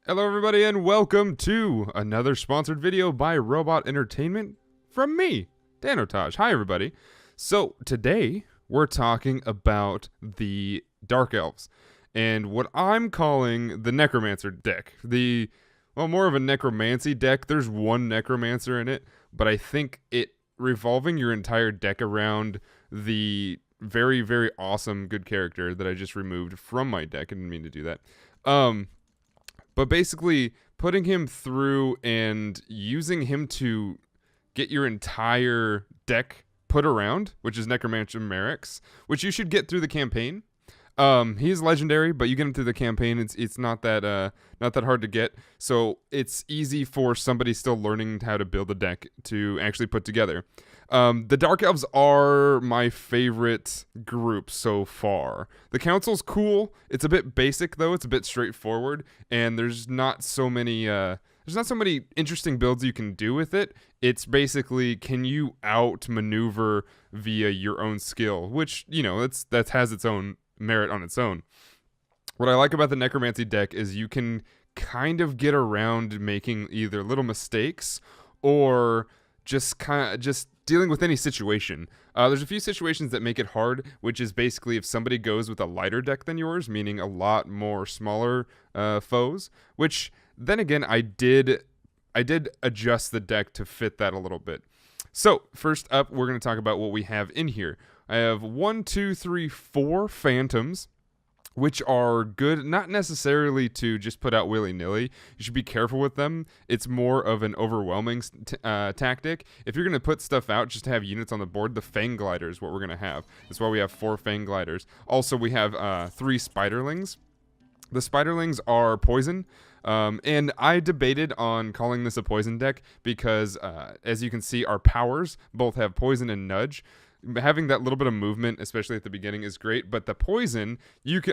Hello everybody and welcome to another sponsored video by Robot Entertainment from me, Danotage. Hi everybody. So today we're talking about the Dark Elves and what I'm calling the Necromancer deck. More of a Necromancy deck. There's one Necromancer in it, but I think it revolving your entire deck around the very, very awesome good character that I just removed from my deck. I didn't mean to do that. But basically putting him through and using him to get your entire deck put around, which is Necromancer Merrick's, which you should get through the campaign. He is legendary, but you get him through the campaign. It's not that hard to get. So it's easy for somebody still learning how to build a deck to actually put together. The Dark Elves are my favorite group so far. The Council's cool. It's a bit basic though. It's a bit straightforward, and there's not so many interesting builds you can do with it. It's basically, can you outmaneuver via your own skill, which, you know, that has its own merit on its own. What I like about the Necromancy deck is you can kind of get around making either little mistakes or just dealing with any situation. There's a few situations that make it hard, which is basically if somebody goes with a lighter deck than yours, meaning a lot more smaller foes, which then again, I did adjust the deck to fit that a little bit. So first up, we're going to talk about what we have in here. I have 4 Phantoms, which are good, not necessarily to just put out willy-nilly. You should be careful with them. It's more of an overwhelming tactic. If you're going to put stuff out just to have units on the board, the Fang Glider is what we're going to have. That's why we have 4 Fang Gliders. Also, we have 3 Spiderlings. The Spiderlings are poison. And I debated on calling this a poison deck because, as you can see, our powers both have poison and nudge. Having that little bit of movement, especially at the beginning, is great. But the poison,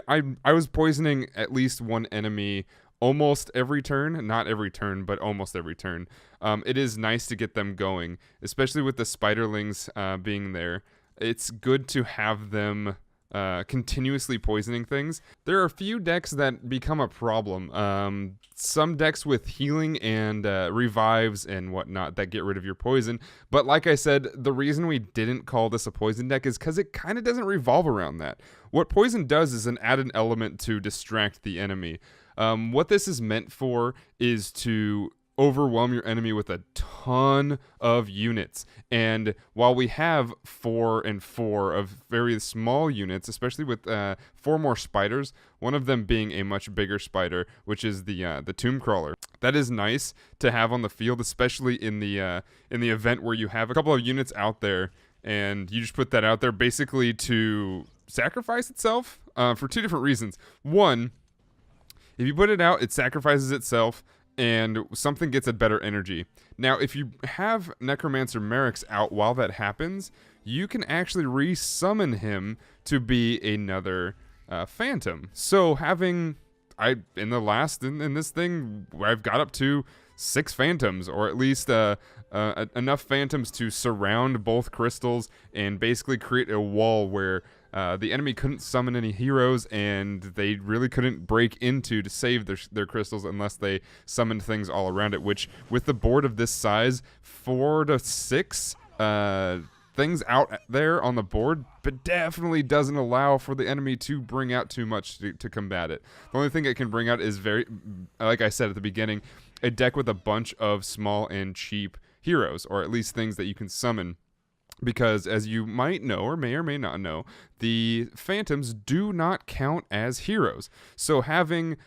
I was poisoning at least one enemy almost every turn. Not every turn, but almost every turn. It is nice to get them going, especially with the Spiderlings being there. It's good to have them continuously poisoning things. There are a few decks that become a problem. Some decks with healing and revives and whatnot that get rid of your poison. But like I said, the reason we didn't call this a poison deck is because it kind of doesn't revolve around that. What poison does is an added element to distract the enemy. What this is meant for is to overwhelm your enemy with a ton of units. And while we have 4 and 4 of very small units, especially with 4 more spiders, one of them being a much bigger spider, which is the Tomb Crawler. That is nice to have on the field, especially in the event where you have a couple of units out there and you just put that out there basically to sacrifice itself for 2 different reasons. One, if you put it out, it sacrifices itself and something gets a better energy. Now, if you have Necromancer Merrick's out while that happens, you can actually resummon him to be another Phantom. So in this thing, I've got up to 6 Phantoms, or at least enough Phantoms to surround both crystals and basically create a wall where the enemy couldn't summon any heroes, and they really couldn't break into to save their crystals unless they summoned things all around it, which, with the board of this size, 4 to 6 things out there on the board, but definitely doesn't allow for the enemy to bring out too much to combat it. The only thing it can bring out is, like I said at the beginning, a deck with a bunch of small and cheap heroes, or at least things that you can summon. Because, as you might know, or may not know, the Phantoms do not count as heroes. So having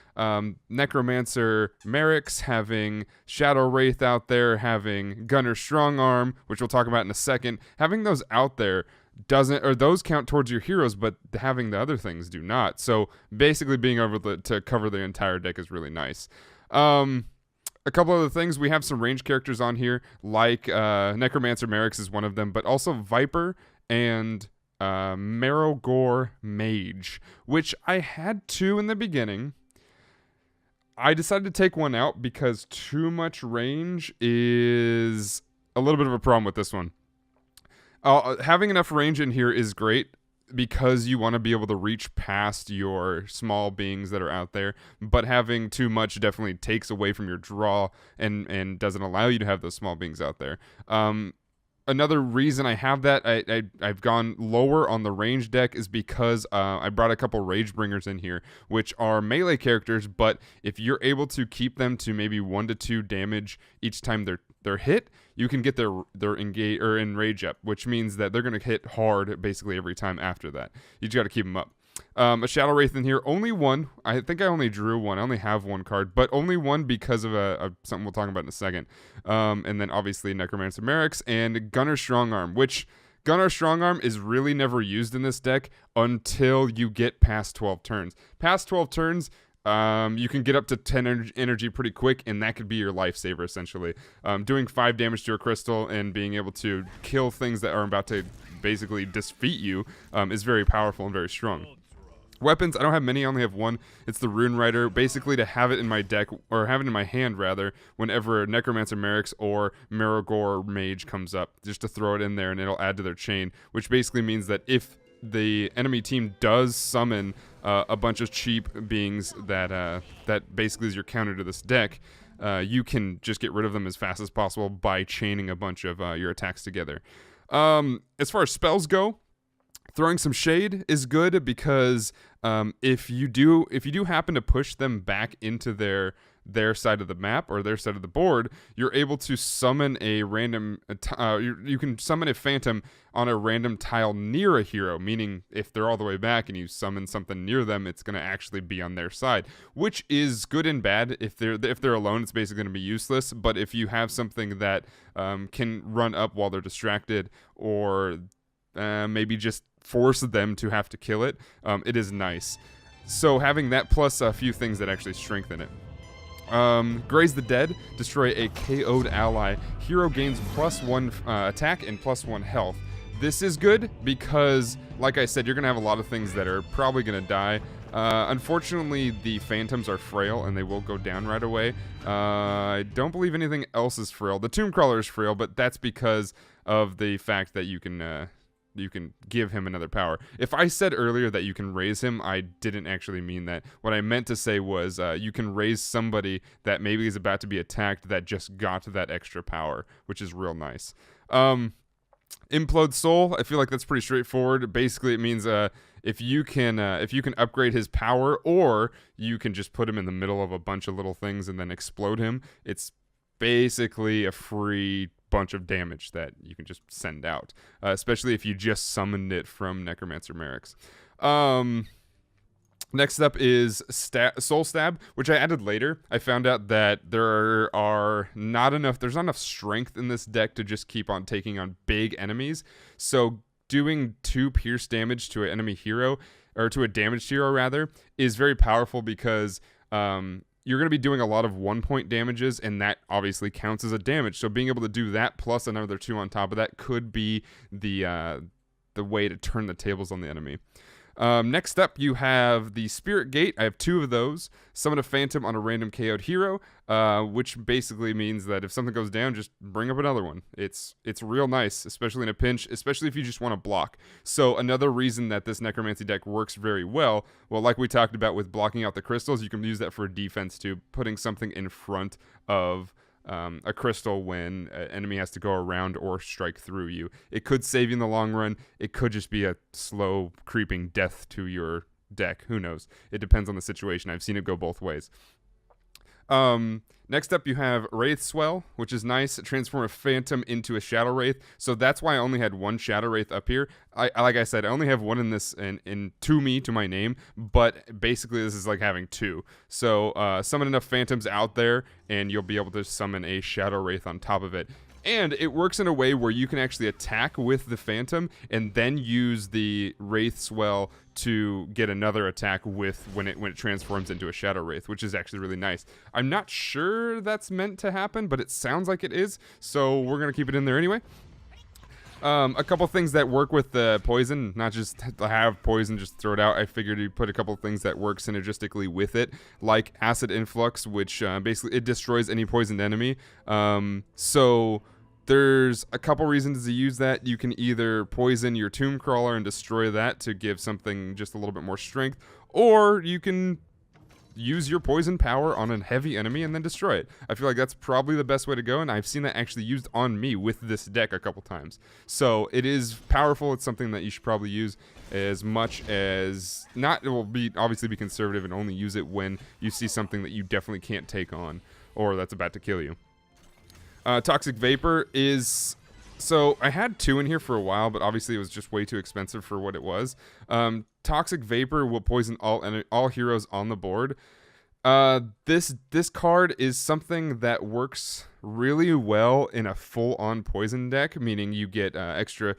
Necromancer Merrick's, having Shadow Wraith out there, having Gunner Strongarm, which we'll talk about in a second, having those out there those count towards your heroes, but having the other things do not. So basically being able to cover the entire deck is really nice. A couple other things, we have some range characters on here, like Necromancer Merrick's is one of them, but also Viper and Marrowgore Mage, which I had 2 in the beginning. I decided to take one out because too much range is a little bit of a problem with this one. Having enough range in here is great. because you want to be able to reach past your small beings that are out there, but having too much definitely takes away from your draw and doesn't allow you to have those small beings out there. Another reason I have that, I've gone lower on the range deck, is because I brought a couple Rage Bringers in here, which are melee characters, but if you're able to keep them to maybe 1 to 2 damage each time they're hit, you can get their engage or enrage up, which means that they're going to hit hard basically every time after that. You just got to keep them up. A Shadow Wraith in here, only one. I think I only drew one. I only have one card, but only one because of something we'll talk about in a second. And then obviously Necromancer Merrick's and Gunner Strongarm, which Gunner Strongarm is really never used in this deck until you get past 12 turns. Past 12 turns, you can get up to 10 energy pretty quick, and that could be your lifesaver, essentially. Doing 5 damage to a crystal and being able to kill things that are about to basically defeat you is very powerful and very strong. Weapons, I don't have many, I only have one. It's the Rune Rider, basically to have it in my deck, or have it in my hand rather, whenever Necromancer Merrick's or Maragor Mage comes up, just to throw it in there and it'll add to their chain, which basically means that if the enemy team does summon a bunch of cheap beings that basically is your counter to this deck, you can just get rid of them as fast as possible by chaining a bunch of your attacks together. As far as spells go, throwing some shade is good because if you do happen to push them back into their side of the map or their side of the board, you're able to summon a random you can summon a phantom on a random tile near a hero, meaning if they're all the way back and you summon something near them, it's going to actually be on their side, which is good and bad. If they're alone, it's basically going to be useless, but if you have something that can run up while they're distracted, or maybe just force them to have to kill it, it is nice. So having that plus a few things that actually strengthen it. Graze the Dead, destroy a KO'd ally. Hero gains +1 attack and +1 health. This is good because, like I said, you're going to have a lot of things that are probably going to die. Unfortunately, the phantoms are frail and they will go down right away. I don't believe anything else is frail. The Tomb Crawler is frail, but that's because of the fact that you can give him another power. If I said earlier that you can raise him, I didn't actually mean that. What I meant to say was you can raise somebody that maybe is about to be attacked that just got that extra power, which is real nice. Implode Soul, I feel like that's pretty straightforward. Basically, it means if you can upgrade his power, or you can just put him in the middle of a bunch of little things and then explode him. It's basically a free bunch of damage that you can just send out, especially if you just summoned it from Necromancer Merrick's. Next up is Soul Stab, which I added later. I found out that there's not enough strength in this deck to just keep on taking on big enemies. So doing 2 pierce damage to an enemy hero, or to a damaged hero rather, is very powerful because you're going to be doing a lot of 1-point damages, and that obviously counts as a damage. So being able to do that plus another 2 on top of that could be the way to turn the tables on the enemy. Next up, you have the Spirit Gate. I have 2 of those. Summon a phantom on a random KO'd hero, which basically means that if something goes down, just bring up another one. It's real nice, especially in a pinch, especially if you just want to block. So another reason that this Necromancy deck works very well, like we talked about with blocking out the crystals, you can use that for defense too, putting something in front of a crystal when an enemy has to go around or strike through you. It could save you in the long run. It could just be a slow creeping death to your deck. Who knows? It depends on the situation. I've seen it go both ways. Next up, you have Wraith Swell, which is nice. Transform a phantom into a Shadow Wraith. So that's why I only had 1 Shadow Wraith up here. Like I said, I only have 1 in this to my name, but basically this is like having 2. So summon enough phantoms out there, and you'll be able to summon a Shadow Wraith on top of it. And it works in a way where you can actually attack with the phantom and then use the Wraith Swell to get another attack with when it transforms into a Shadow Wraith, which is actually really nice. I'm not sure that's meant to happen, but it sounds like it is, so we're going to keep it in there anyway. A couple things that work with the poison, not just have poison, just throw it out. I figured you'd put a couple things that work synergistically with it, like Acid Influx, which basically it destroys any poisoned enemy. So There's a couple reasons to use that. You can either poison your Tomb Crawler and destroy that to give something just a little bit more strength, or you can use your poison power on a heavy enemy and then destroy it. I feel like that's probably the best way to go, and I've seen that actually used on me with this deck a couple times. So it is powerful. It's something that you should probably use as much as not. It will be obviously be conservative and only use it when you see something that you definitely can't take on or that's about to kill you. Toxic Vapor is... So I had 2 in here for a while, but obviously it was just way too expensive for what it was. Toxic Vapor will poison all heroes on the board. This card is something that works really well in a full-on poison deck, meaning you get extra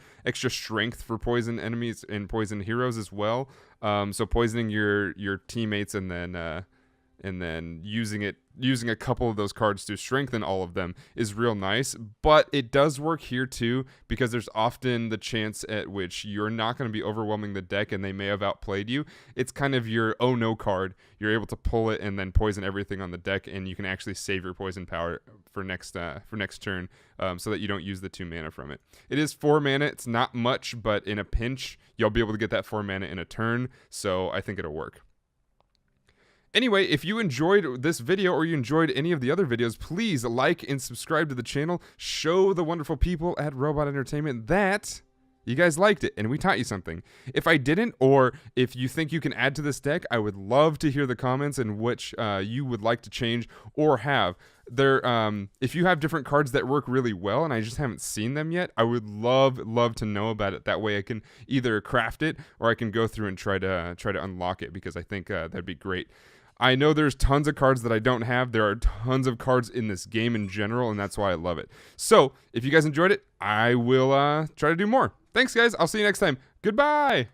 strength for poison enemies and poison heroes as well. So poisoning your teammates and then using a couple of those cards to strengthen all of them is real nice. But it does work here too, because there's often the chance at which you're not going to be overwhelming the deck and they may have outplayed you. It's kind of your oh no card. You're able to pull it and then poison everything on the deck, and you can actually save your poison power for next turn, so that you don't use the 2 mana from it. It is 4 mana. It's not much, but in a pinch you'll be able to get that 4 mana in a turn, so I think it'll work. Anyway, if you enjoyed this video or you enjoyed any of the other videos, please like and subscribe to the channel. Show the wonderful people at Robot Entertainment that you guys liked it and we taught you something. If I didn't, or if you think you can add to this deck, I would love to hear the comments in which you would like to change or have. If you have different cards that work really well and I just haven't seen them yet, I would love to know about it. That way I can either craft it or I can go through and try to unlock it, because I think that'd be great. I know there's tons of cards that I don't have. There are tons of cards in this game in general, and that's why I love it. So, if you guys enjoyed it, I will try to do more. Thanks, guys. I'll see you next time. Goodbye!